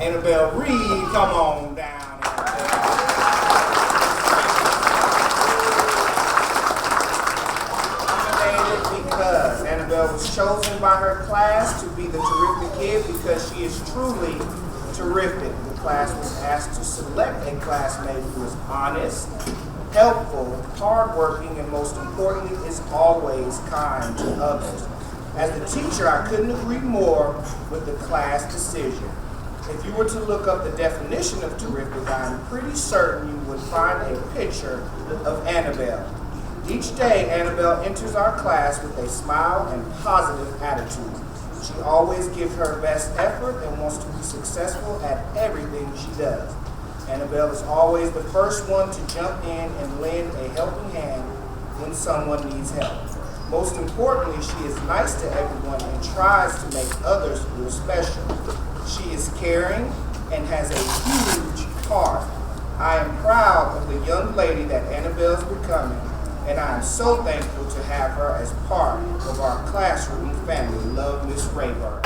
Annabelle Reed, come on down. Nominated because Annabelle was chosen by her class to be the terrific kid because she is truly terrific. The class was asked to select a classmate who is honest, helpful, hardworking, and most importantly, is always kind to others. As the teacher, I couldn't agree more with the class decision. If you were to look up the definition of terrific, I'm pretty certain you would find a picture of Annabelle. Each day, Annabelle enters our class with a smile and positive attitude. She always gives her best effort and wants to be successful at everything she does. Annabelle is always the first one to jump in and lend a helping hand when someone needs help. Most importantly, she is nice to everyone and tries to make others feel special. She is caring and has a huge heart. I am proud of the young lady that Annabelle is becoming, and I am so thankful to have her as part of our classroom family. Love, Miss Rayburn.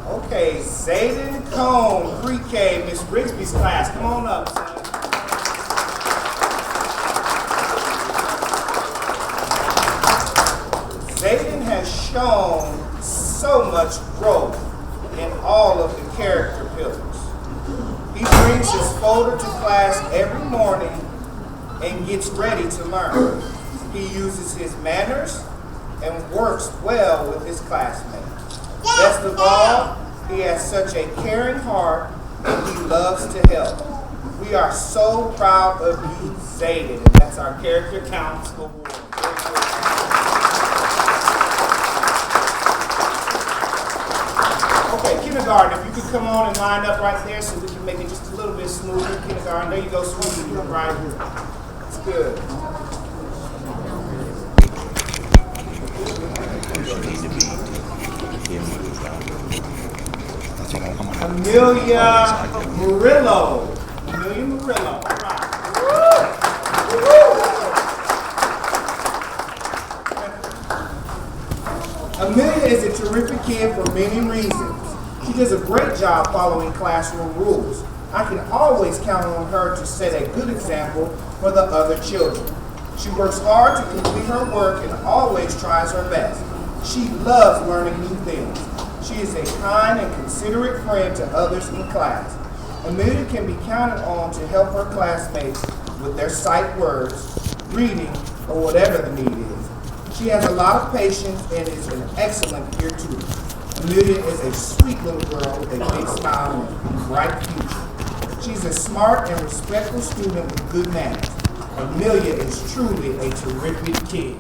Okay, Jaden Cone, pre-K, Miss Rigsby's class. Come on up, son. Jaden has shown so much growth in all of the character pillars. He brings his folder to class every morning and gets ready to learn. He uses his manners and works well with his classmates. Best of all, he has such a caring heart and he loves to help. We are so proud of you, Jaden, and that's our Character Council Award. Okay, kindergarten, if you could come on and line up right there so we can make it just a little bit smoother. Kindergarten, there you go, sweetie, right here. That's good. Amelia Murillo. Amelia Murillo, all right. Amelia is a terrific kid for many reasons. She does a great job following classroom rules. I can always count on her to set a good example for the other children. She works hard to complete her work and always tries her best. She loves learning new things. She is a kind and considerate friend to others in class. Amelia can be counted on to help her classmates with their sight words, reading, or whatever the need is. She has a lot of patience and is an excellent peer tutor. Amelia is a sweet little girl with a big smile and a bright future. She's a smart and respectful student with good manners. Amelia is truly a terrific kid.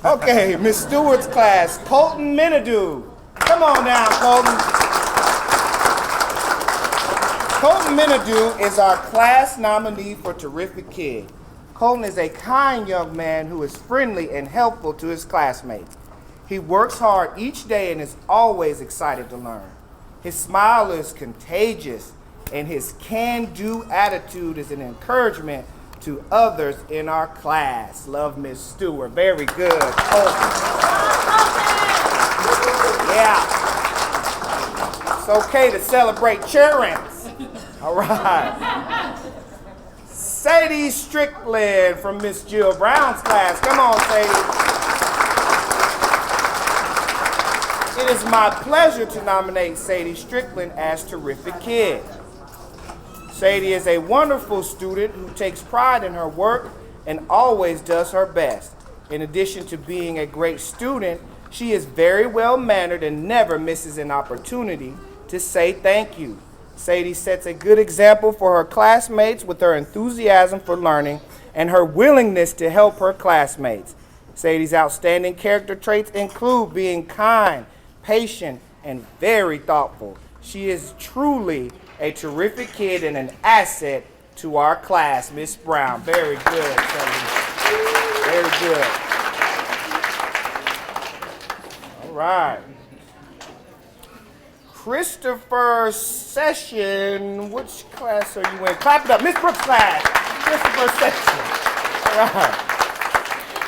Okay, Miss Stewart's class, Colton Menadue. Come on down, Colton. Colton Menadue is our class nominee for Terrific Kid. Colton is a kind young man who is friendly and helpful to his classmates. He works hard each day and is always excited to learn. His smile is contagious, and his can-do attitude is an encouragement to others in our class. Love, Miss Stewart. Very good. Yeah. It's okay to celebrate cheerings. All right. Sadie Strickland from Miss Jill Brown's class. Come on, Sadie. It is my pleasure to nominate Sadie Strickland as Terrific Kid. Sadie is a wonderful student who takes pride in her work and always does her best. In addition to being a great student, she is very well-mannered and never misses an opportunity to say thank you. Sadie sets a good example for her classmates with her enthusiasm for learning and her willingness to help her classmates. Sadie's outstanding character traits include being kind, patient, and very thoughtful. She is truly a terrific kid and an asset to our class. Miss Brown. Very good, Sadie. Very good. All right. Christopher Session. Which class are you in? Clap it up. Miss Brooks' class. Christopher Session. All right.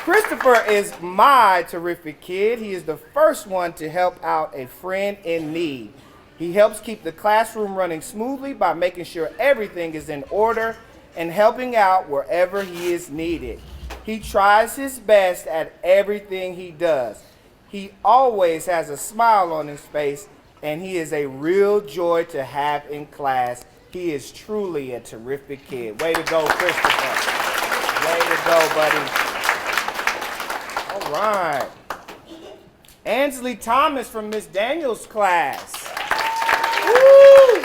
Christopher is my terrific kid. He is the first one to help out a friend in need. He helps keep the classroom running smoothly by making sure everything is in order and helping out wherever he is needed. He tries his best at everything he does. He always has a smile on his face, and he is a real joy to have in class. He is truly a terrific kid. Way to go, Christopher. Way to go, buddy. All right. Ansley Thomas from Miss Daniels' class. Woo!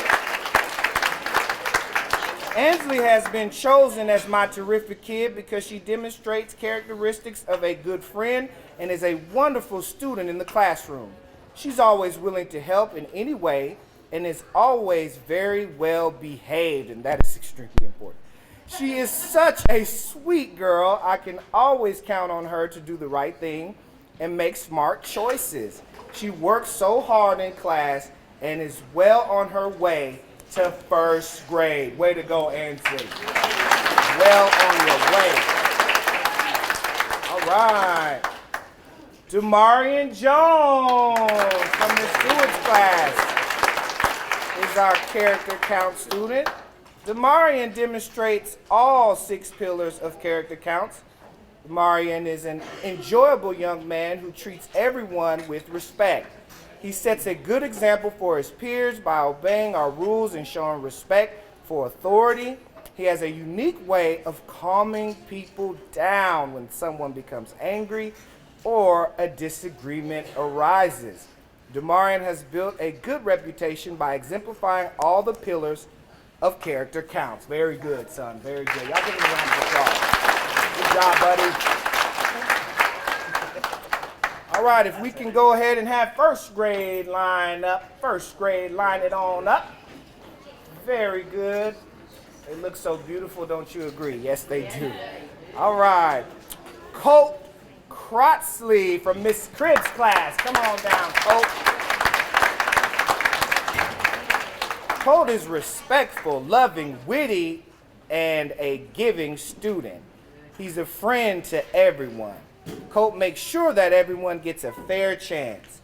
Ansley has been chosen as my terrific kid because she demonstrates characteristics of a good friend and is a wonderful student in the classroom. She's always willing to help in any way and is always very well behaved, and that is extremely important. She is such a sweet girl. I can always count on her to do the right thing and make smart choices. She works so hard in class and is well on her way to first grade. Way to go, Ansley. Well on your way. All right. Marion Jones from the Stewart's class is our character count student. Marion demonstrates all 6 pillars of character counts. Marion is an enjoyable young man who treats everyone with respect. He sets a good example for his peers by obeying our rules and showing respect for authority. He has a unique way of calming people down when someone becomes angry or a disagreement arises. Marion has built a good reputation by exemplifying all the pillars of character counts. Very good, son. Very good. Y'all give him a round of applause. Good job, buddy. All right, if we can go ahead and have first grade line up. First grade, line it on up. Very good. They look so beautiful, don't you agree? Yes, they do. All right. Colt Crotsley from Miss Cribb's class. Come on down, Colt. Colt is respectful, loving, witty, and a giving student. He's a friend to everyone. Colt makes sure that everyone gets a fair chance.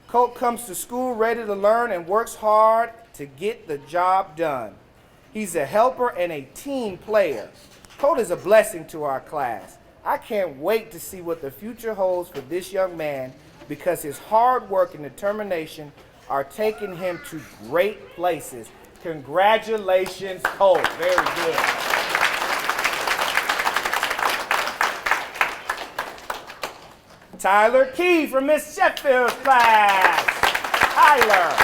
Colt comes to school ready to learn and works hard to get the job done. He's a helper and a team player. Colt is a blessing to our class. I can't wait to see what the future holds for this young man because his hard work and determination are taking him to great places. Congratulations, Colt. Very good. Tyler Key from Miss Sheffield's class. Tyler.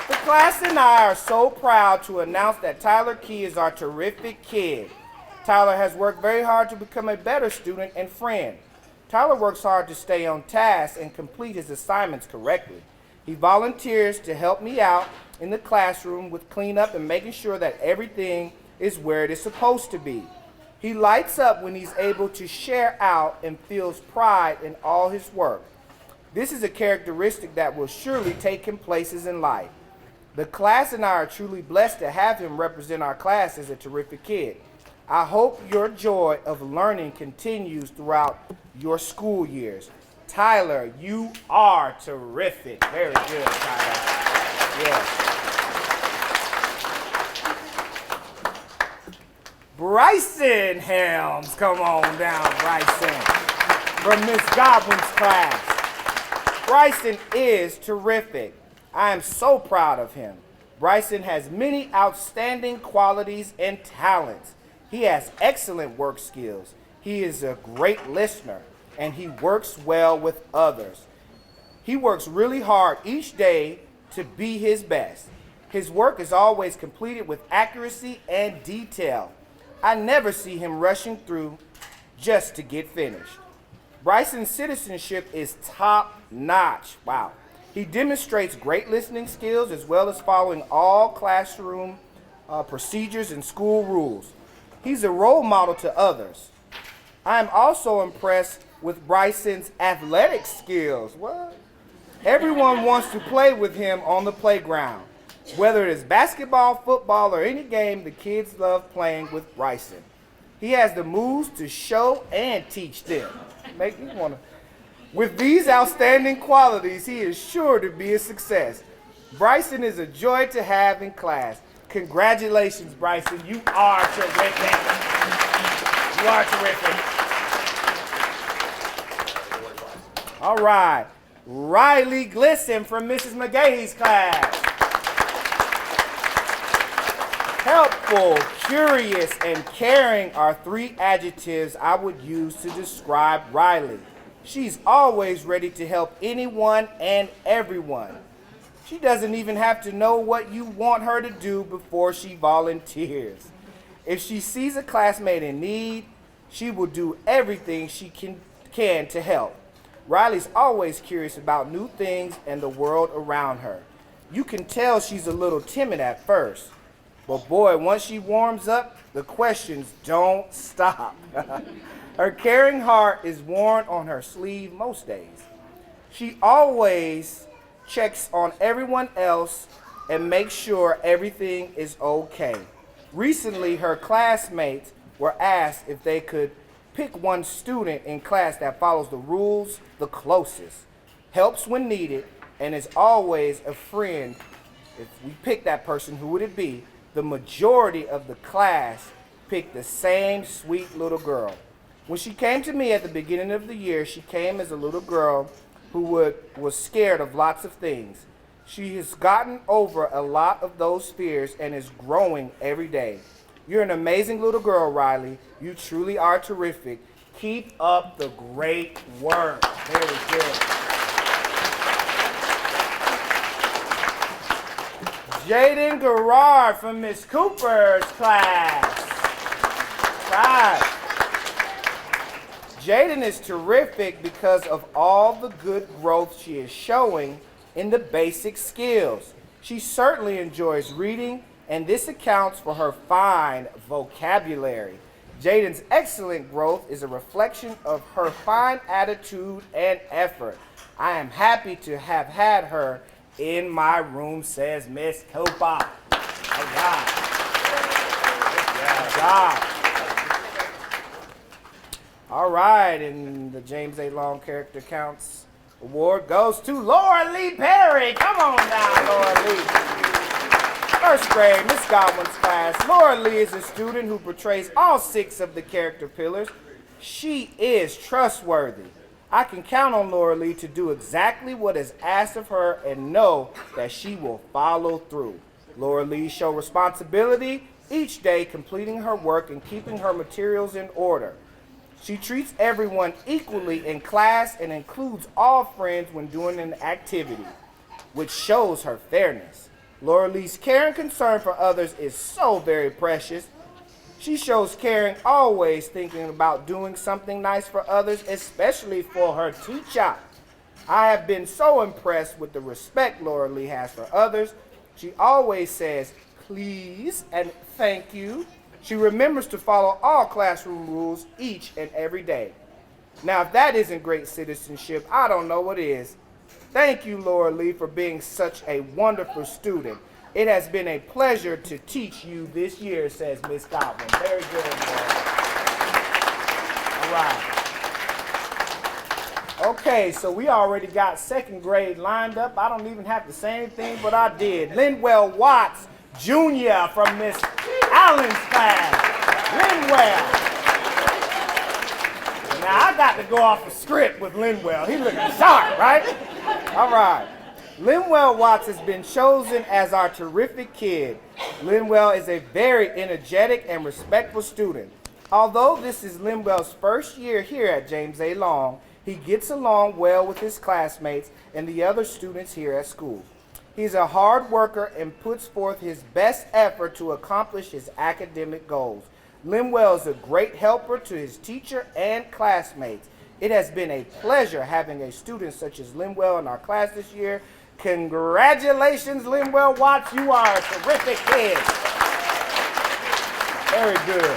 The class and I are so proud to announce that Tyler Key is our terrific kid. Tyler has worked very hard to become a better student and friend. Tyler works hard to stay on task and complete his assignments correctly. He volunteers to help me out in the classroom with cleanup and making sure that everything is where it is supposed to be. He lights up when he's able to share out and feels pride in all his work. This is a characteristic that will surely take him places in life. The class and I are truly blessed to have him represent our class as a terrific kid. I hope your joy of learning continues throughout your school years. Tyler, you are terrific. Very good, Tyler. Yes. Bryson Helms, come on down, Bryson, from Miss Goblin's class. Bryson is terrific. I am so proud of him. Bryson has many outstanding qualities and talents. He has excellent work skills. He is a great listener, and he works well with others. He works really hard each day to be his best. His work is always completed with accuracy and detail. I never see him rushing through just to get finished. Bryson's citizenship is top-notch. Wow. He demonstrates great listening skills as well as following all classroom procedures and school rules. He's a role model to others. I am also impressed with Bryson's athletic skills. What? Everyone wants to play with him on the playground. Whether it is basketball, football, or any game, the kids love playing with Bryson. He has the moves to show and teach them. Make me want to. With these outstanding qualities, he is sure to be a success. Bryson is a joy to have in class. Congratulations, Bryson. You are terrific. You are terrific. All right. Riley Glisson from Mrs. McGarry's class. Helpful, curious, and caring are 3 adjectives I would use to describe Riley. She's always ready to help anyone and everyone. She doesn't even have to know what you want her to do before she volunteers. If she sees a classmate in need, she will do everything she can to help. Riley's always curious about new things and the world around her. You can tell she's a little timid at first, but boy, once she warms up, the questions don't stop. Her caring heart is worn on her sleeve most days. She always checks on everyone else and makes sure everything is okay. Recently, her classmates were asked if they could pick one student in class that follows the rules the closest, helps when needed, and is always a friend. If we pick that person, who would it be? The majority of the class picked the same sweet little girl. When she came to me at the beginning of the year, she came as a little girl who was scared of lots of things. She has gotten over a lot of those fears and is growing every day. You're an amazing little girl, Riley. You truly are terrific. Keep up the great work. Very good. Jaden Gerard from Miss Cooper's class. Right. Jaden is terrific because of all the good growth she is showing in the basic skills. She certainly enjoys reading, and this accounts for her fine vocabulary. Jaden's excellent growth is a reflection of her fine attitude and effort. I am happy to have had her in my room, says Miss Cooper. Oh, God. Yeah, God. All right, and the James A. Long Character Counts Award goes to Laura Lee Perry. Come on now, Laura Lee. First grade, Miss Godwin's class. Laura Lee is a student who portrays all 6 of the character pillars. She is trustworthy. I can count on Laura Lee to do exactly what is asked of her and know that she will follow through. Laura Lee shows responsibility each day, completing her work and keeping her materials in order. She treats everyone equally in class and includes all friends when doing an activity, which shows her fairness. Laura Lee's care and concern for others is so very precious. She shows caring, always thinking about doing something nice for others, especially for her teacher. I have been so impressed with the respect Laura Lee has for others. She always says, please and thank you. She remembers to follow all classroom rules each and every day. Now, if that isn't great citizenship, I don't know what is. Thank you, Laura Lee, for being such a wonderful student. It has been a pleasure to teach you this year, says Miss Godwin. Very good, Laura. All right. Okay, so we already got 2nd grade lined up. I don't even have to say anything, but I did. Lynne Watts Jr. from Miss Allen's class. Lynne Wells. Now, I got to go off the script with Lynne Wells. He looking sharp, right? All right. Lynne Watts has been chosen as our terrific kid. Lynne is a very energetic and respectful student. Although this is Lynne first year here at James A. Long, he gets along well with his classmates and the other students here at school. He's a hard worker and puts forth his best effort to accomplish his academic goals. Lynne is a great helper to his teacher and classmates. It has been a pleasure having a student such as Lynne in our class this year. Congratulations, Lynne Watts. You are a terrific kid. Very good.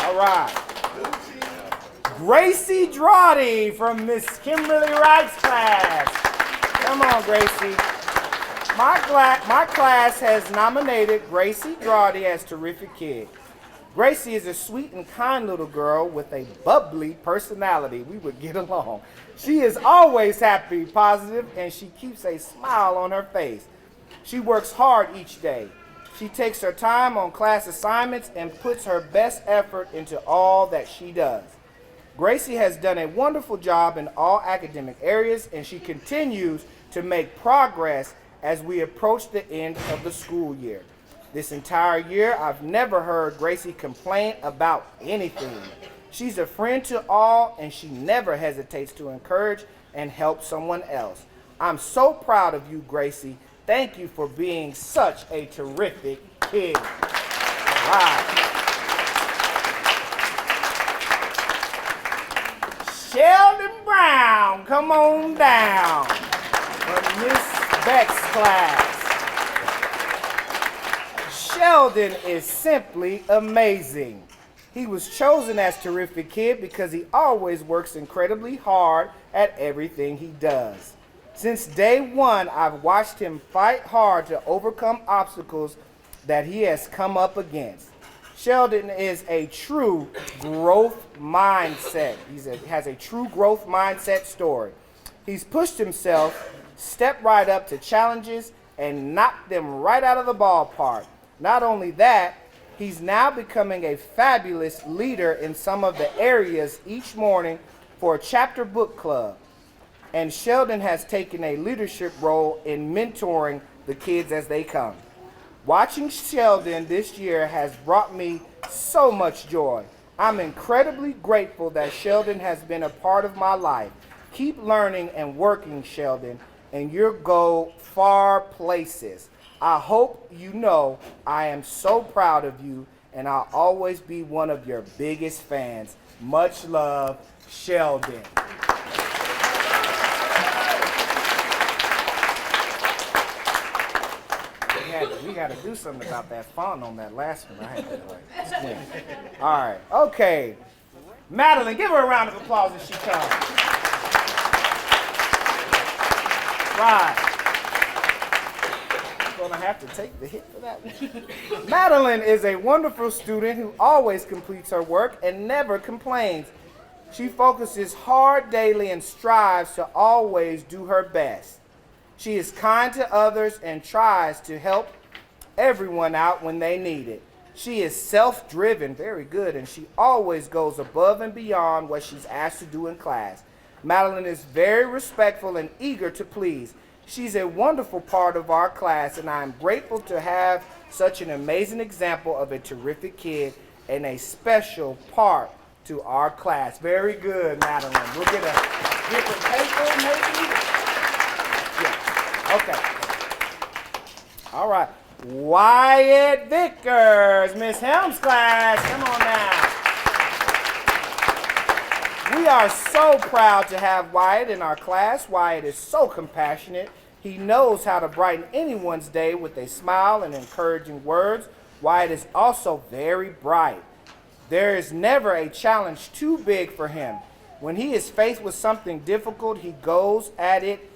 All right. Gracie Roddy from Miss Kimberly Wright's class. Come on, Gracie. My class has nominated Gracie Roddy as Terrific Kid. Gracie is a sweet and kind little girl with a bubbly personality. We would get along. She is always happy, positive, and she keeps a smile on her face. She works hard each day. She takes her time on class assignments and puts her best effort into all that she does. Gracie has done a wonderful job in all academic areas, and she continues to make progress as we approach the end of the school year. This entire year, I've never heard Gracie complain about anything. She's a friend to all, and she never hesitates to encourage and help someone else. I'm so proud of you, Gracie. Thank you for being such a terrific kid. All right. Sheldon Brown, come on down from Miss Beck's class. Sheldon is simply amazing. He was chosen as Terrific Kid because he always works incredibly hard at everything he does. Since day one, I've watched him fight hard to overcome obstacles that he has come up against. Sheldon is a true growth mindset. Has a true growth mindset story. He's pushed himself, stepped right up to challenges, and knocked them right out of the ballpark. Not only that, he's now becoming a fabulous leader in some of the areas each morning for a chapter book club. And Sheldon has taken a leadership role in mentoring the kids as they come. Watching Sheldon this year has brought me so much joy. I'm incredibly grateful that Sheldon has been a part of my life. Keep learning and working, Sheldon, and you'll go far places. I hope you know I am so proud of you, and I'll always be one of your biggest fans. Much love, Sheldon. We got to do something about that font on that last one. I had to squint. All right. Okay. Madeline, give her a round of applause as she comes. Right. I'm going to have to take the hit for that one. Madeline is a wonderful student who always completes her work and never complains. She focuses hard daily and strives to always do her best. She is kind to others and tries to help everyone out when they need it. She is self-driven, very good, and she always goes above and beyond what she's asked to do in class. Madeline is very respectful and eager to please. She's a wonderful part of our class, and I am grateful to have such an amazing example of a terrific kid and a special part to our class. Very good, Madeline. We'll get a different paper, maybe? Yeah. Okay. All right. Wyatt Vickers, Miss Helm's class. Come on now. We are so proud to have Wyatt in our class. Wyatt is so compassionate. He knows how to brighten anyone's day with a smile and encouraging words. Wyatt is also very bright. There is never a challenge too big for him. When he is faced with something difficult, he goes at it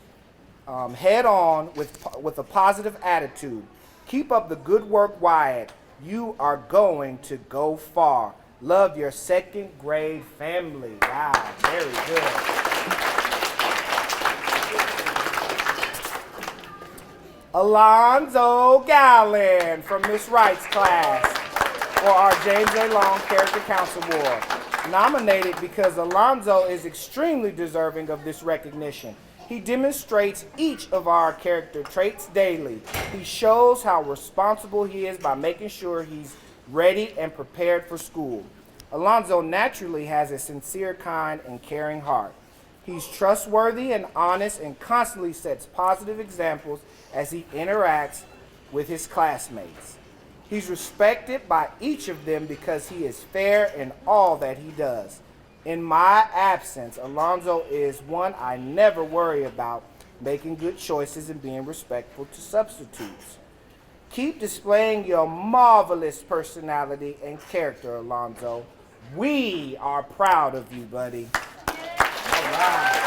head on with a positive attitude. Keep up the good work, Wyatt. You are going to go far. Love your second grade family. Wow, very good. Alonso Gallon from Miss Wright's class for our James A. Long Character Council Award. Nominated because Alonso is extremely deserving of this recognition. He demonstrates each of our character traits daily. He shows how responsible he is by making sure he's ready and prepared for school. Alonso naturally has a sincere, kind, and caring heart. He's trustworthy and honest and constantly sets positive examples as he interacts with his classmates. He's respected by each of them because he is fair in all that he does. In my absence, Alonso is one I never worry about making good choices and being respectful to substitutes. Keep displaying your marvelous personality and character, Alonso. We are proud of you, buddy. All right.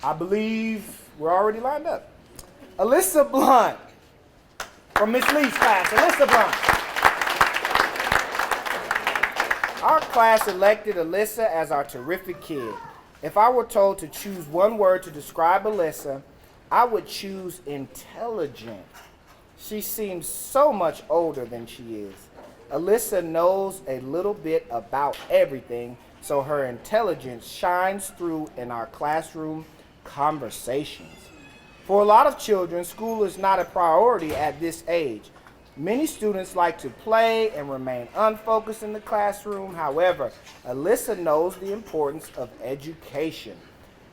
I believe we're already lined up. Alyssa Blunt from Miss Lee's class. Alyssa Blunt. Our class elected Alyssa as our terrific kid. If I were told to choose one word to describe Alyssa, I would choose intelligent. She seems so much older than she is. Alyssa knows a little bit about everything, so her intelligence shines through in our classroom conversations. For a lot of children, school is not a priority at this age. Many students like to play and remain unfocused in the classroom. However, Alyssa knows the importance of education.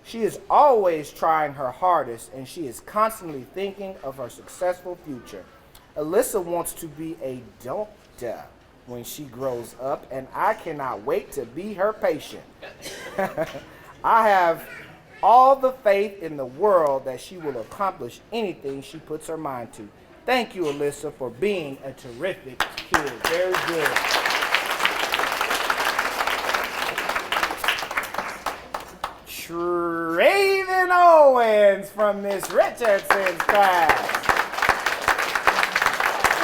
She is always trying her hardest, and she is constantly thinking of her successful future. Alyssa wants to be a doctor when she grows up, and I cannot wait to be her patient. I have all the faith in the world that she will accomplish anything she puts her mind to. Thank you, Alyssa, for being a terrific kid. Very good. Traven Owens from Miss Richardson's class.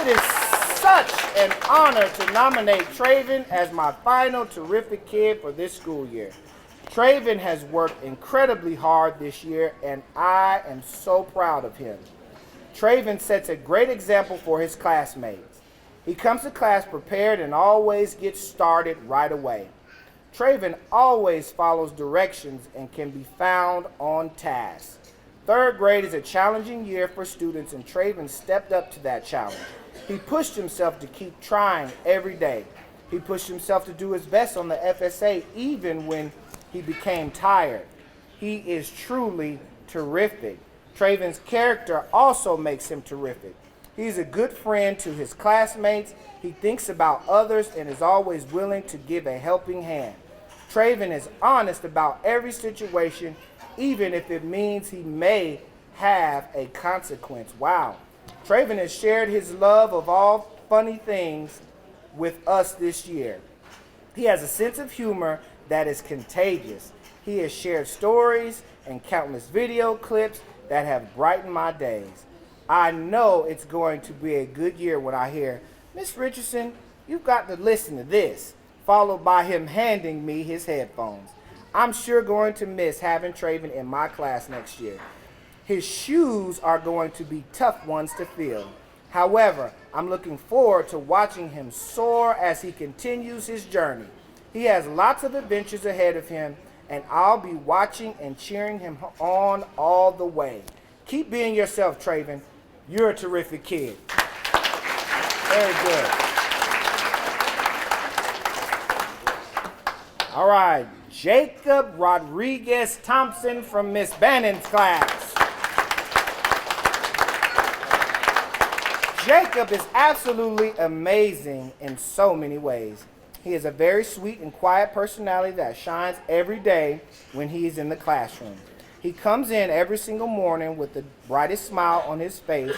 It is such an honor to nominate Traven as my final terrific kid for this school year. Traven has worked incredibly hard this year, and I am so proud of him. Traven sets a great example for his classmates. He comes to class prepared and always gets started right away. Traven always follows directions and can be found on task. Third grade is a challenging year for students, and Traven stepped up to that challenge. He pushed himself to keep trying every day. He pushed himself to do his best on the FSA even when he became tired. He is truly terrific. Traven's character also makes him terrific. He's a good friend to his classmates. He thinks about others and is always willing to give a helping hand. Traven is honest about every situation, even if it means he may have a consequence. Wow. Traven has shared his love of all funny things with us this year. He has a sense of humor that is contagious. He has shared stories and countless video clips that have brightened my days. I know it's going to be a good year when I hear, "Miss Richardson, you've got to listen to this," followed by him handing me his headphones. I'm sure going to miss having Traven in my class next year. His shoes are going to be tough ones to fill. However, I'm looking forward to watching him soar as he continues his journey. He has lots of adventures ahead of him, and I'll be watching and cheering him on all the way. Keep being yourself, Traven. You're a terrific kid. Very good. All right, Jacob Rodriguez Thompson from Miss Bannon's class. Jacob is absolutely amazing in so many ways. He is a very sweet and quiet personality that shines every day when he is in the classroom. He comes in every single morning with the brightest smile on his face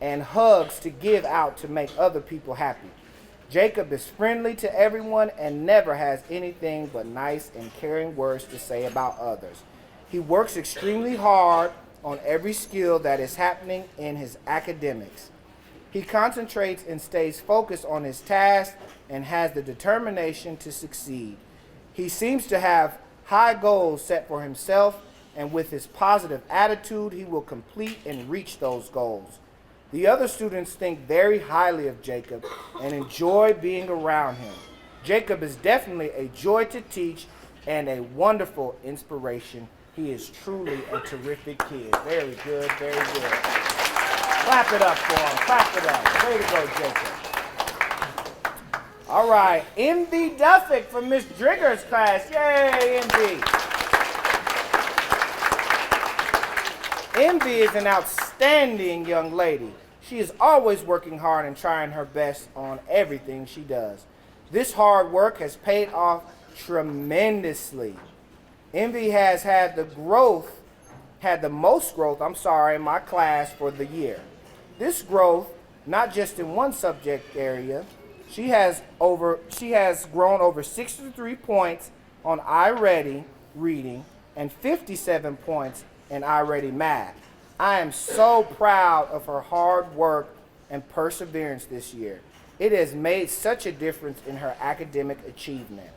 and hugs to give out to make other people happy. Jacob is friendly to everyone and never has anything but nice and caring words to say about others. He works extremely hard on every skill that is happening in his academics. He concentrates and stays focused on his task and has the determination to succeed. He seems to have high goals set for himself, and with his positive attitude, he will complete and reach those goals. The other students think very highly of Jacob and enjoy being around him. Jacob is definitely a joy to teach and a wonderful inspiration. He is truly a terrific kid. Very good, very good. Clap it up for him. Clap it up. Way to go, Jacob. All right, MB Duffick from Miss Drigger's class. Yay, MB. MB is an outstanding young lady. She is always working hard and trying her best on everything she does. This hard work has paid off tremendously. Envy has had the most growth, in my class for the year. This growth not just in one subject area. She has grown over 63 points on iReady reading and 57 points in iReady math. I am so proud of her hard work and perseverance this year. It has made such a difference in her academic achievement.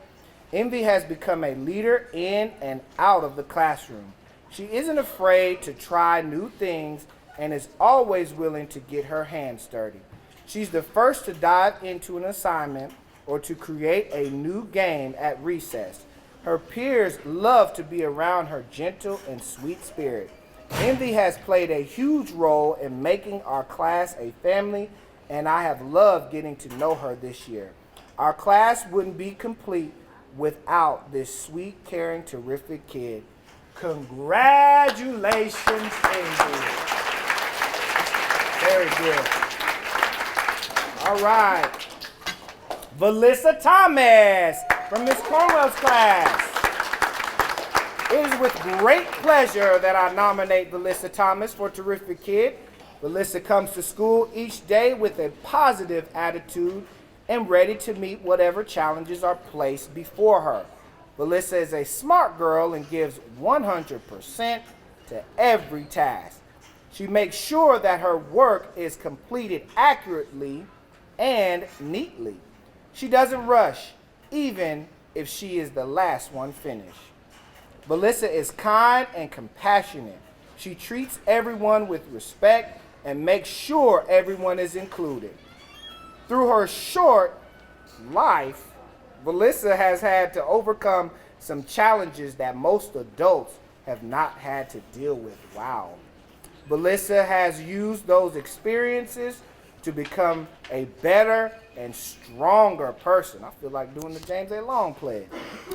Envy has become a leader in and out of the classroom. She isn't afraid to try new things and is always willing to get her hands dirty. She's the first to dive into an assignment or to create a new game at recess. Her peers love to be around her gentle and sweet spirit. Envy has played a huge role in making our class a family, and I have loved getting to know her this year. Our class wouldn't be complete without this sweet, caring, terrific kid. Congratulations, Envy. Very good. All right. Alyssa Thomas from Miss Cornwell's class. It is with great pleasure that I nominate Alyssa Thomas for Terrific Kid. Alyssa comes to school each day with a positive attitude and ready to meet whatever challenges are placed before her. Alyssa is a smart girl and gives 100% to every task. She makes sure that her work is completed accurately and neatly. She doesn't rush, even if she is the last one finished. Alyssa is kind and compassionate. She treats everyone with respect and makes sure everyone is included. Through her short life, Alyssa has had to overcome some challenges that most adults have not had to deal with. Wow. Alyssa has used those experiences to become a better and stronger person. I feel like doing the James A. Long play.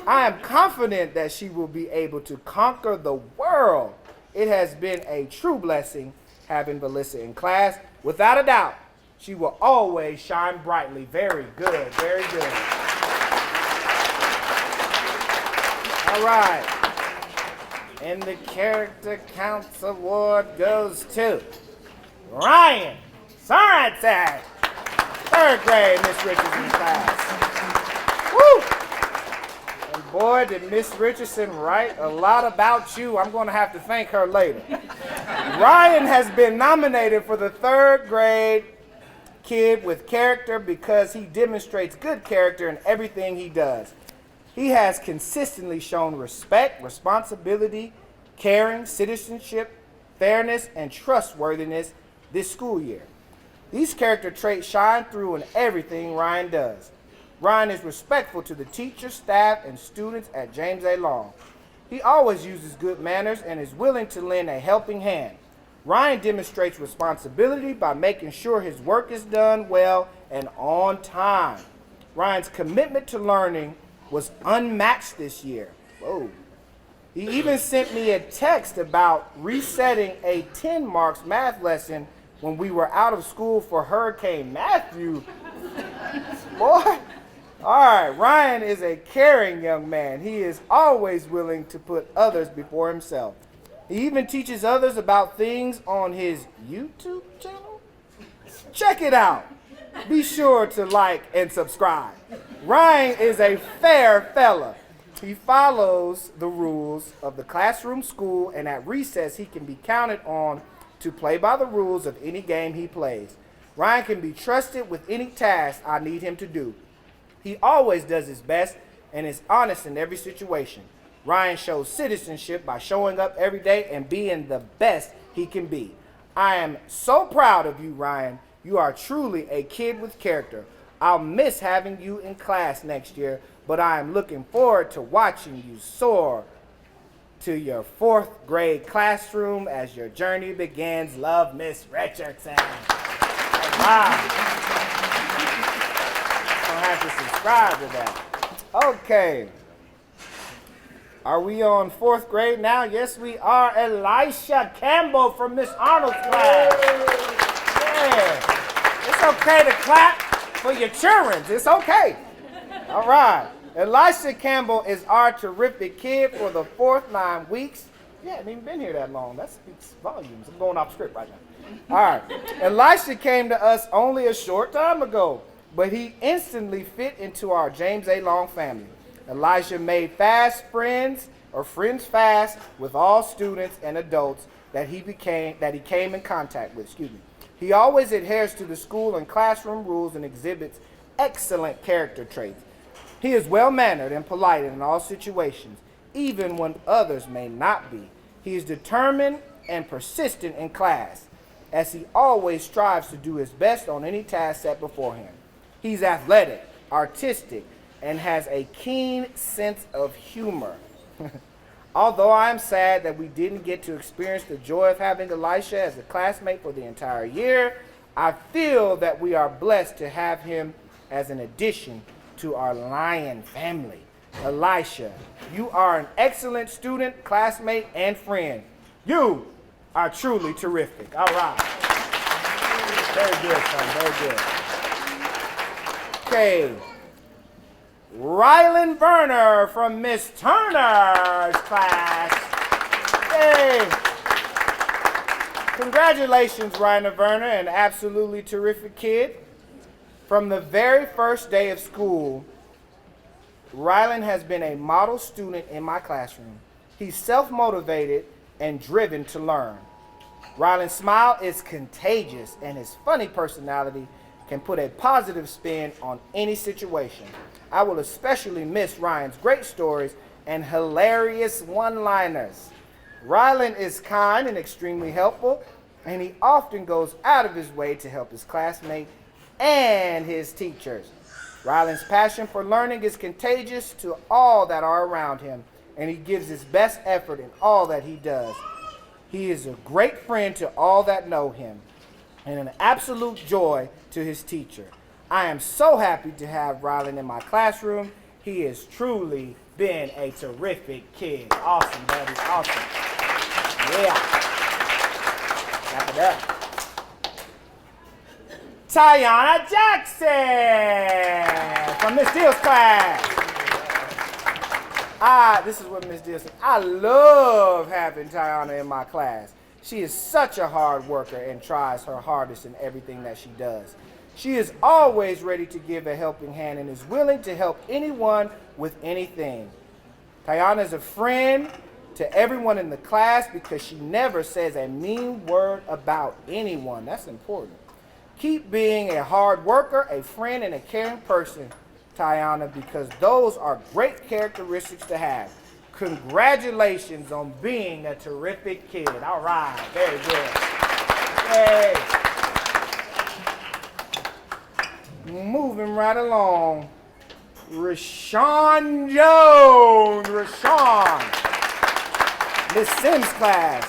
I am confident that she will be able to conquer the world. It has been a true blessing having Alyssa in class. Without a doubt, she will always shine brightly. Very good, very good. All right. And the Character Counts Award goes to Ryan Sorensen, third grade Miss Richardson's class. Woo! And boy, did Miss Richardson write a lot about you. I'm going to have to thank her later. Ryan has been nominated for the third grade Kid with Character because he demonstrates good character in everything he does. He has consistently shown respect, responsibility, caring, citizenship, fairness, and trustworthiness this school year. These character traits shine through in everything Ryan does. Ryan is respectful to the teachers, staff, and students at James A. Long. He always uses good manners and is willing to lend a helping hand. Ryan demonstrates responsibility by making sure his work is done well and on time. Ryan's commitment to learning was unmatched this year. Whoa. He even sent me a text about resetting a 10 marks math lesson when we were out of school for Hurricane Matthew. Boy. All right, Ryan is a caring young man. He is always willing to put others before himself. He even teaches others about things on his YouTube channel. Check it out. Be sure to like and subscribe. Ryan is a fair fella. He follows the rules of the classroom, school, and at recess he can be counted on to play by the rules of any game he plays. Ryan can be trusted with any task I need him to do. He always does his best and is honest in every situation. Ryan shows citizenship by showing up every day and being the best he can be. I am so proud of you, Ryan. You are truly a kid with character. I'll miss having you in class next year, but I am looking forward to watching you soar to your fourth grade classroom as your journey begins. Love, Miss Richardson. Wow. I'll have to subscribe to that. Okay. Are we on fourth grade now? Yes, we are. Elisha Campbell from Miss Arnold's class. Yeah. It's okay to clap for your children. It's okay. All right. Elisha Campbell is our terrific kid for the fourth 9 weeks. You hadn't even been here that long. That speaks volumes. I'm going off script right now. All right. Elisha came to us only a short time ago, but he instantly fit into our James A. Long family. Elisha made friends fast with all students and adults that he came in contact with. He always adheres to the school and classroom rules and exhibits excellent character traits. He is well-mannered and polite in all situations, even when others may not be. He is determined and persistent in class, as he always strives to do his best on any task set before him. He's athletic, artistic, and has a keen sense of humor. Although I am sad that we didn't get to experience the joy of having Elisha as a classmate for the entire year, I feel that we are blessed to have him as an addition to our Lion family. Elisha, you are an excellent student, classmate, and friend. You are truly terrific. All right. Very good, son. Very good. Okay. Rylan Burner from Miss Turner's class. Hey. Congratulations, Rylan Burner, an absolutely terrific kid. From the very first day of school, Rylan has been a model student in my classroom. He's self-motivated and driven to learn. Rylan's smile is contagious, and his funny personality can put a positive spin on any situation. I will especially miss Ryan's great stories and hilarious one-liners. Rylan is kind and extremely helpful, and he often goes out of his way to help his classmates and his teachers. Rylan's passion for learning is contagious to all that are around him, and he gives his best effort in all that he does. He is a great friend to all that know him, and an absolute joy to his teacher. I am so happy to have Rylan in my classroom. He has truly been a terrific kid. Awesome, buddy. Awesome. Yeah. Wrap it up. Tiana Jackson from Miss Deal's class. This is what Miss Deal said. I love having Tiana in my class. She is such a hard worker and tries her hardest in everything that she does. She is always ready to give a helping hand and is willing to help anyone with anything. Tiana is a friend to everyone in the class because she never says a mean word about anyone. That's important. Keep being a hard worker, a friend, and a caring person, Tiana, because those are great characteristics to have. Congratulations on being a terrific kid. All right, very good. Yay. Moving right along, Rashon Jones. Rashon, Miss Sims class.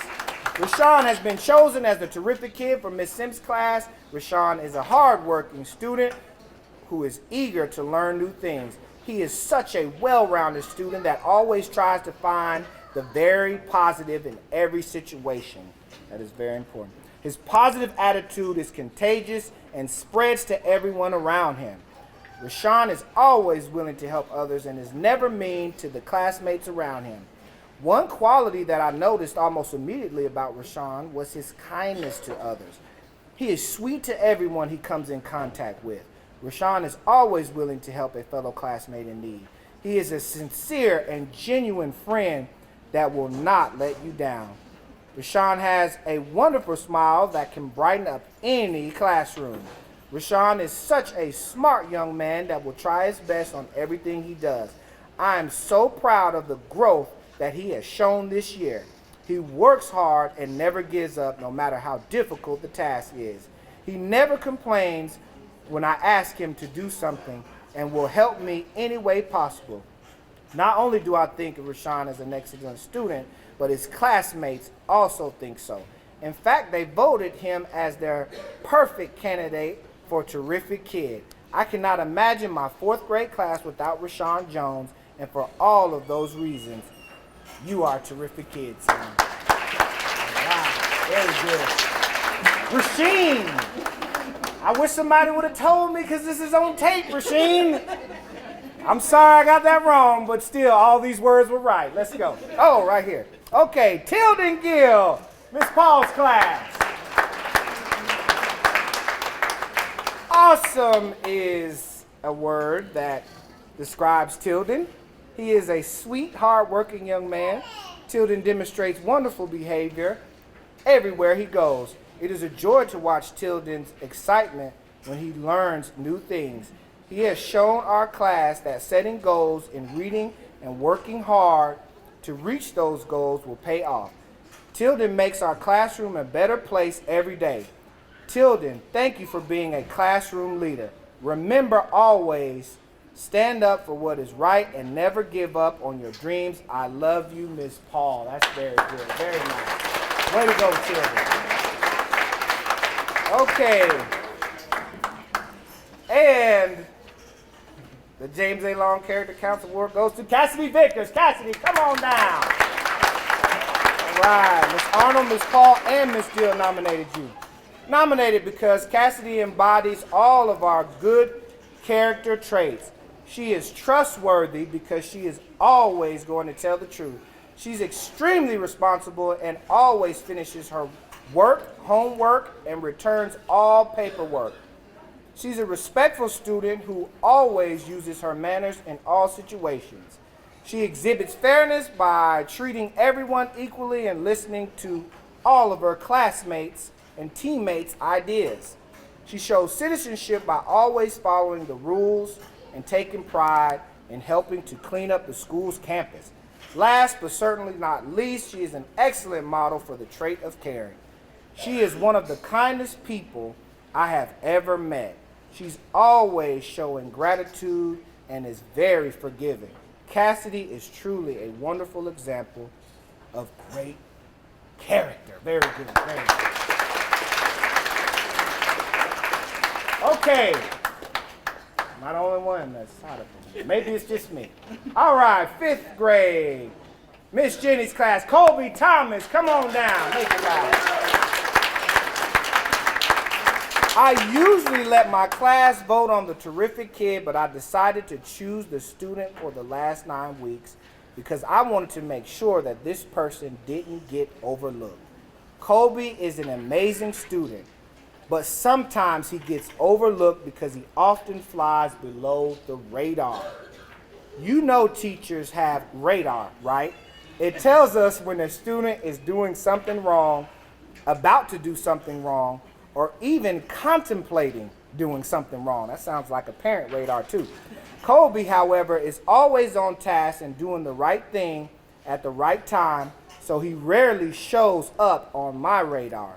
Rashon has been chosen as the terrific kid for Miss Sims class. Rashon is a hard-working student who is eager to learn new things. He is such a well-rounded student that always tries to find the very positive in every situation. That is very important. His positive attitude is contagious and spreads to everyone around him. Rashon is always willing to help others and is never mean to the classmates around him. One quality that I noticed almost immediately about Rashon was his kindness to others. He is sweet to everyone he comes in contact with. Rashon is always willing to help a fellow classmate in need. He is a sincere and genuine friend that will not let you down. Rashon has a wonderful smile that can brighten up any classroom. Rashon is such a smart young man that will try his best on everything he does. I am so proud of the growth that he has shown this year. He works hard and never gives up no matter how difficult the task is. He never complains when I ask him to do something and will help me any way possible. Not only do I think of Rashon as an excellent student, but his classmates also think so. In fact, they voted him as their perfect candidate for terrific kid. I cannot imagine my fourth grade class without Rashon Jones, and for all of those reasons, you are terrific kids. Son. Wow, very good. Rasheen, I wish somebody would have told me because this is on tape, Rasheen. I'm sorry I got that wrong, but still, all these words were right. Let's go. Oh, right here. Okay, Tilden Gill, Miss Paul's class. Awesome is a word that describes Tilden. He is a sweet, hard-working young man. Tilden demonstrates wonderful behavior everywhere he goes. It is a joy to watch Tilden's excitement when he learns new things. He has shown our class that setting goals in reading and working hard to reach those goals will pay off. Tilden makes our classroom a better place every day. Tilden, thank you for being a classroom leader. Remember always, stand up for what is right and never give up on your dreams. I love you, Miss Paul. That's very good. Very nice. Way to go, Tilden. Okay. And the James A. Long Character Council Award goes to Cassidy Vickers. Cassidy, come on down. All right. Miss Arnold, Miss Paul, and Miss Jill nominated you. Nominated because Cassidy embodies all of our good character traits. She is trustworthy because she is always going to tell the truth. She's extremely responsible and always finishes her work, homework, and returns all paperwork. She's a respectful student who always uses her manners in all situations. She exhibits fairness by treating everyone equally and listening to all of her classmates and teammates' ideas. She shows citizenship by always following the rules and taking pride in helping to clean up the school's campus. Last but certainly not least, she is an excellent model for the trait of caring. She is one of the kindest people I have ever met. She's always showing gratitude and is very forgiving. Cassidy is truly a wonderful example of great character. Very good, very good. Okay. Not the only one that's tired of me. Maybe it's just me. All right, 5th grade. Miss Jenny's class. Colby Thomas, come on down. Make it loud. I usually let my class vote on the terrific kid, but I decided to choose the student for the last 9 weeks because I wanted to make sure that this person didn't get overlooked. Colby is an amazing student, but sometimes he gets overlooked because he often flies below the radar. You know teachers have radar, right? It tells us when a student is doing something wrong, about to do something wrong, or even contemplating doing something wrong. That sounds like a parent radar too. Colby, however, is always on task and doing the right thing at the right time, so he rarely shows up on my radar.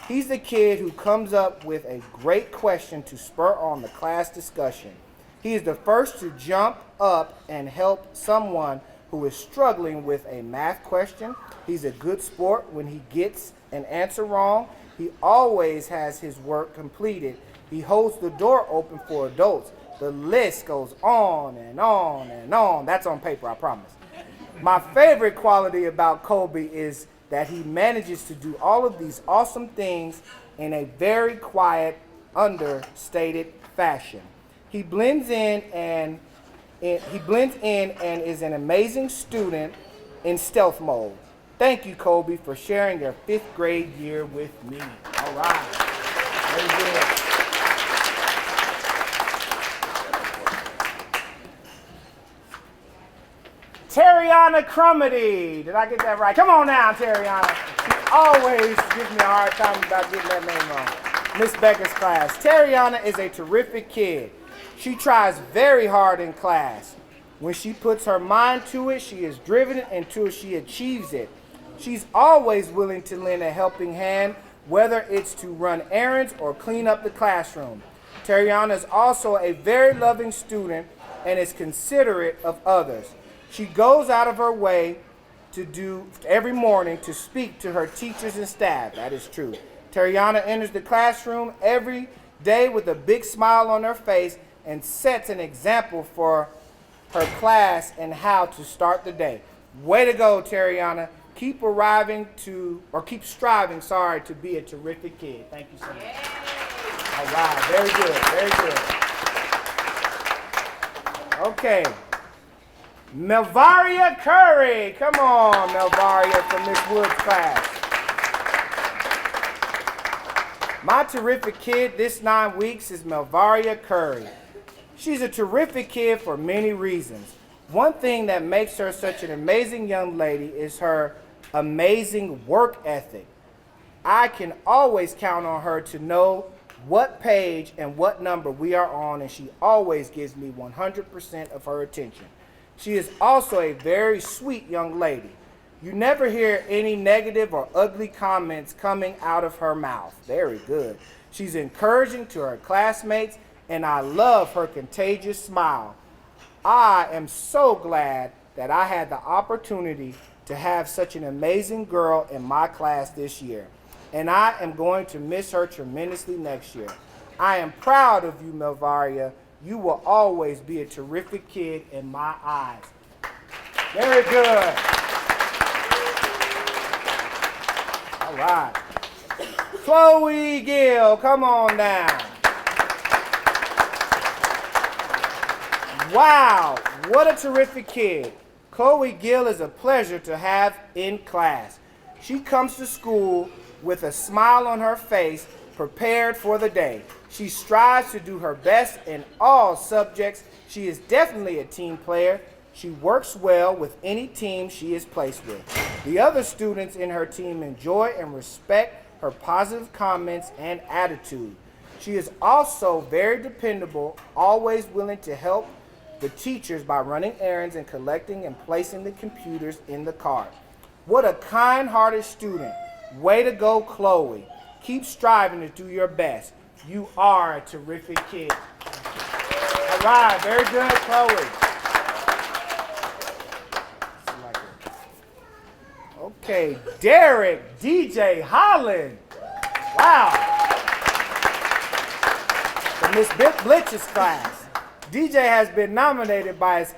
He's the kid who comes up with a great question to spur on the class discussion. He is the first to jump up and help someone who is struggling with a math question. He's a good sport when he gets an answer wrong. He always has his work completed. He holds the door open for adults. The list goes on and on and on. That's on paper, I promise. My favorite quality about Colby is that he manages to do all of these awesome things in a very quiet, understated fashion. He blends in and is an amazing student in stealth mode. Thank you, Colby, for sharing your 5th grade year with me. All right. Very good. Terrianna Crumity. Did I get that right? Come on now, Terrianna. She always gives me a hard time about getting that name wrong. Miss Becker's class. Terrianna is a terrific kid. She tries very hard in class. When she puts her mind to it, she is driven until she achieves it. She's always willing to lend a helping hand, whether it's to run errands or clean up the classroom. Terrianna is also a very loving student and is considerate of others. She goes out of her way to do every morning to speak to her teachers and staff. That is true. Terrianna enters the classroom every day with a big smile on her face and sets an example for her class and how to start the day. Way to go, Terrianna. Keep striving, to be a terrific kid. Thank you so much. All right, very good, very good. Okay. Melvaria Curry. Come on, Melvaria from Miss Wood's class. My terrific kid this 9 weeks is Melvaria Curry. She's a terrific kid for many reasons. One thing that makes her such an amazing young lady is her amazing work ethic. I can always count on her to know what page and what number we are on, and she always gives me 100% of her attention. She is also a very sweet young lady. You never hear any negative or ugly comments coming out of her mouth. Very good. She's encouraging to her classmates, and I love her contagious smile. I am so glad that I had the opportunity to have such an amazing girl in my class this year, and I am going to miss her tremendously next year. I am proud of you, Melvaria. You will always be a terrific kid in my eyes. Very good. All right. Chloe Gill, come on down. Wow, what a terrific kid. Chloe Gill is a pleasure to have in class. She comes to school with a smile on her face, prepared for the day. She strives to do her best in all subjects. She is definitely a team player. She works well with any team she is placed with. The other students in her team enjoy and respect her positive comments and attitude. She is also very dependable, always willing to help the teachers by running errands and collecting and placing the computers in the cart. What a kind-hearted student. Way to go, Chloe. Keep striving to do your best. You are a terrific kid. All right, very good, Chloe. Okay, Derek DJ Holland. Wow. From Miss Blitch's class. DJ has been nominated by his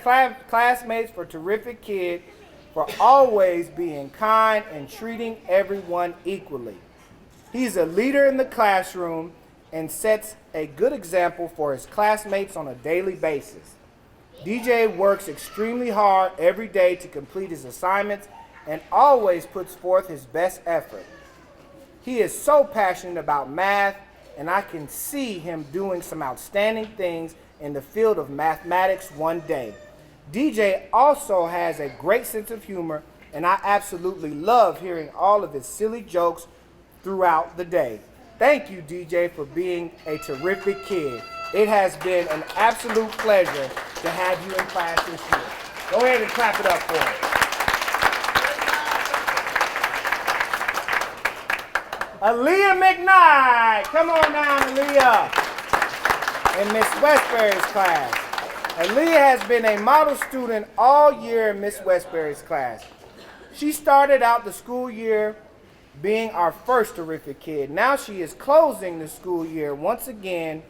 classmates for Terrific Kid for always being kind and treating everyone equally. He's a leader in the classroom and sets a good example for his classmates on a daily basis. DJ works extremely hard every day to complete his assignments and always puts forth his best effort. He is so passionate about math, and I can see him doing some outstanding things in the field of mathematics one day. DJ also has a great sense of humor, and I absolutely love hearing all of his silly jokes throughout the day. Thank you, DJ, for being a terrific kid. It has been an absolute pleasure to have you in class this year. Go ahead and clap it up for him. Alyah McKnight, come on down, Alyah. In Miss Westbury's class. Alyah has been a model student all year in Miss Westbury's class. She started out the school year being our first terrific kid. Now she is closing the school year once again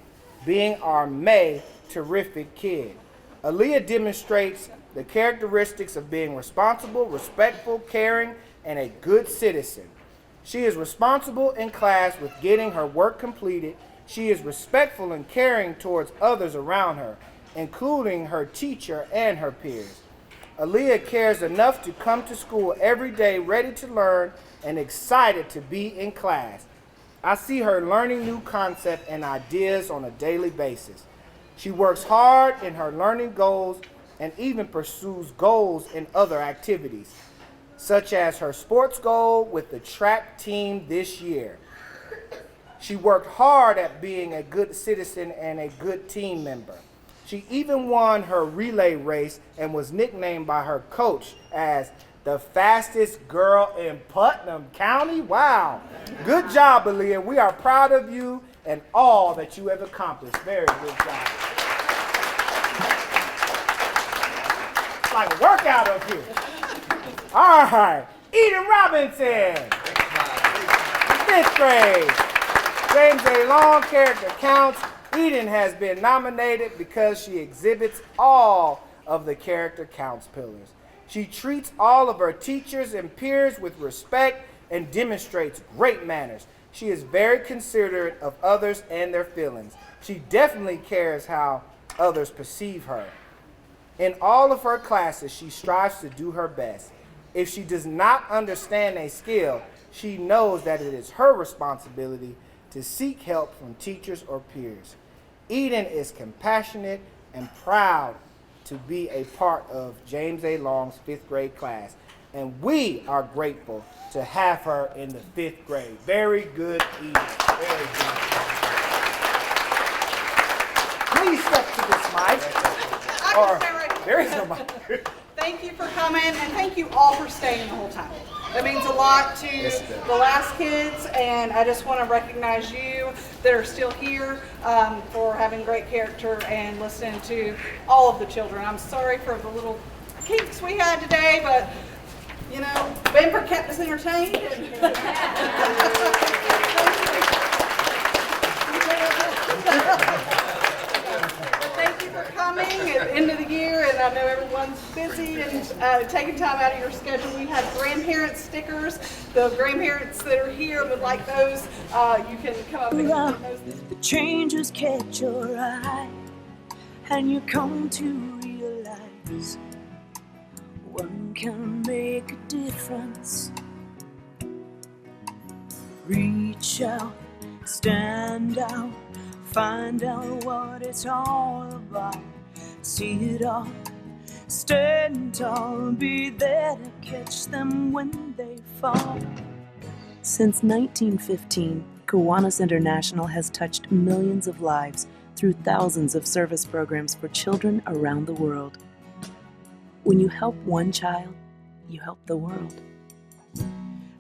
being our May terrific kid. Alyah demonstrates the characteristics of being responsible, respectful, caring, and a good citizen. She is responsible in class with getting her work completed. She is respectful and caring towards others around her, including her teacher and her peers. Alyah cares enough to come to school every day ready to learn and excited to be in class. I see her learning new concepts and ideas on a daily basis. She works hard in her learning goals and even pursues goals in other activities, such as her sports goal with the track team this year. She worked hard at being a good citizen and a good team member. She even won her relay race and was nicknamed by her coach as the fastest girl in Putnam County. Wow. Good job, Alyah. We are proud of you and all that you have accomplished. Very good job. It's like a workout up here. All right. Eden Robinson. 5th grade. James A. Long character counts. Eden has been nominated because she exhibits all of the character counts pillars. She treats all of her teachers and peers with respect and demonstrates great manners. She is very considerate of others and their feelings. She definitely cares how others perceive her. In all of her classes, she strives to do her best. If she does not understand a skill, she knows that it is her responsibility to seek help from teachers or peers. Eden is compassionate and proud to be a part of James A. Long's 5th grade class, and we are grateful to have her in the 5th grade. Very good, Eden. Very good. Please step to this mic. Or, there is no mic. Thank you for coming, and thank you all for staying the whole time. That means a lot to the last kids, and I just want to recognize you that are still here for having great character and listening to all of the children. I'm sorry for the little kinks we had today, but you know, Bamber kept us entertained. Thank you for coming at the end of the year, and I know everyone's busy and taking time out of your schedule. We have grandparent stickers. The grandparents that are here would like those. You can come up and get those. The changes catch your eye, and you come to realize one can make a difference. Reach out, stand out, find out what it's all about. See it all, stand tall, be there to catch them when they fall. Since 1915, Kiwanis International has touched millions of lives through thousands of service programs for children around the world. When you help one child, you help the world.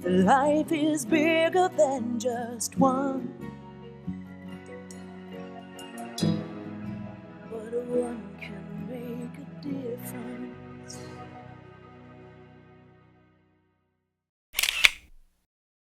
Life is bigger than just one, but one can make a difference.